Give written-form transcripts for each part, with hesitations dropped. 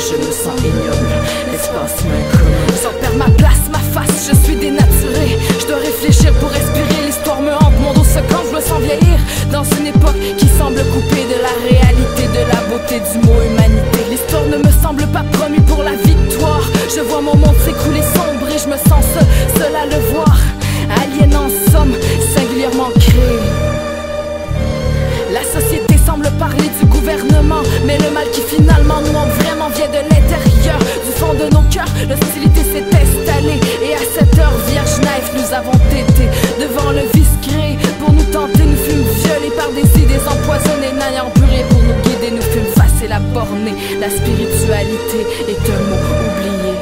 je me sens ignoble. L'espace m'incommode. J'en perds ma place, ma face, je suis dénaturé. Je dois réfléchir pour respirer, l'histoire me hante, mon dos se campe, je me sens vieillir. Dans une époque qui semble coupée de la réalité, de la beauté du mot humanité. L'histoire ne me semble pas promue pour la victoire. Je vois mon monde s'écouler sombre et je me sens seul à le voir. Alien en somme, singulièrement créé. La société semble parler du gouvernement, mais le mal qui finalement nous hante vraiment vient de l'intérieur, du fond de nos cœurs. L'hostilité s'est installée et à cette heure vierge naïve nous avons tété devant le vice créé. Pour nous tenter, nous fûmes violés par des idées empoisonnées, n'ayant plus rien pour nous guider, nous fûmes facile à borner. La spiritualité est un mot oublié.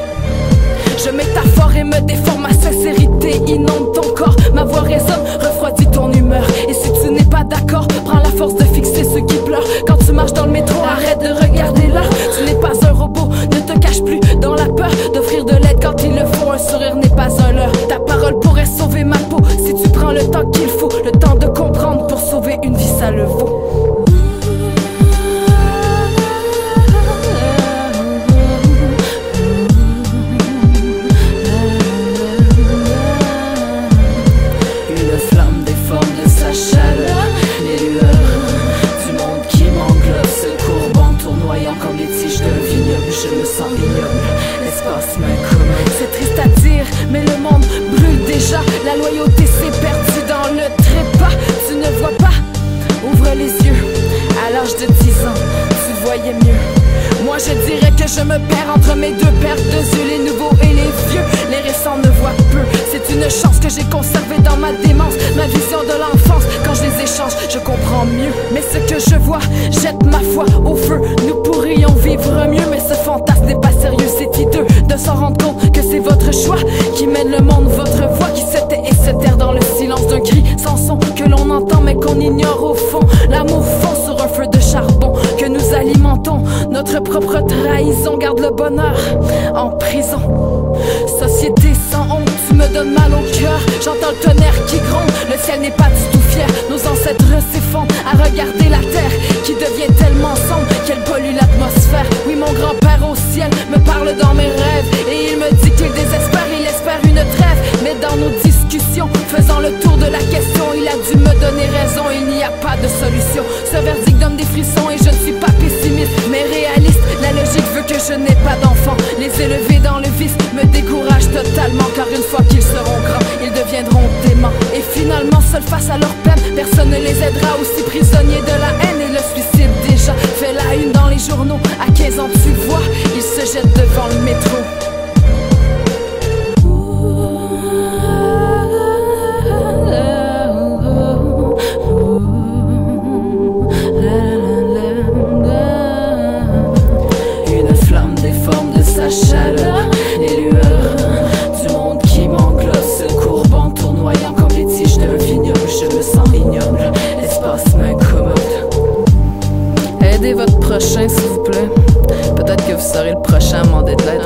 Je métaphore et me déforme, ma sincérité inonde ton corps. Ma voix résonne, refroidit ton humeur. Et si tu n'es pas d'accord, prends la force de fixer ceux qui pleurent. Quand tu marches dans le métro, arrête de regarder l'heure. Tu n'es pas un robot, ne te cache plus dans la peur d'offrir de l'aide quand il le faut. Un sourire n'est pas un leurre. Ta parole pourrait sauver ma peau si tu prends le temps qu'il faut. Le temps de comprendre pour sauver une vie, ça le vaut. Je me sens ignoble, l'espace m'incommode. C'est triste à dire, mais le monde brûle déjà. La loyauté s'est perdue dans le trépas. Tu ne vois pas, ouvre les yeux. À l'âge de 10 ans, tu voyais mieux. Moi je dirais que je me perds entre mes deux paires de yeux, les nouveaux et les vieux. Les récents ne voient peu, c'est une chance que j'ai conservée dans ma démence. Ma vision de l'enfance, quand je les échange, je comprends mieux. Mais ce que je vois, jette ma foi au feu. Nous pourrions vivre mieux, mais ce fantasme n'est pas sérieux, c'est hideux de s'en rendre compte que c'est votre choix qui mène le monde, votre voix qui se tait et se terre dans le silence d'un cri sans son que l'on entend mais qu'on ignore au fond. L'amour fond sur un feu de charbon que nous alimentons. Notre propre trahison garde le bonheur en prison. Société sans honte, tu me donnes mal au cœur. J'entends le tonnerre qui gronde, le ciel n'est pas du tout fier. Nos ancêtres s'effondrent à regarder la terre qui devient tellement sombre qu'elle pollue l'atmosphère. Oui, mon grand-père au ciel me parle dans mes rêves et il me dit qu'il désespère, il espère une trêve. Mais dans nos discussions, faisant le tour de la question, il a dû me donner raison, il n'y a pas de solution. Ce verdict donne des frissons et je ne suis pas pessimiste mais réaliste. La logique veut que je n'ai pas d'enfants. Les élever dans le vice me décourage totalement, car une fois qu'ils seront grands, ils deviendront déments. Et finalement, seuls face à leur peine, personne ne les aidera, aussi prisonniers de la haine. Et le suicide déjà fait la une dans les journaux. À 15 ans tu vois, ils se jettent devant le métro. Chaleur, les lueurs du monde qui m'englobe se courbant, tournoyant comme les tiges d'un vignoble. Je me sens ignoble, l'espace m'incommode. Aidez votre prochain s'il vous plaît. Peut-être que vous serez le prochain à demander de l'aide.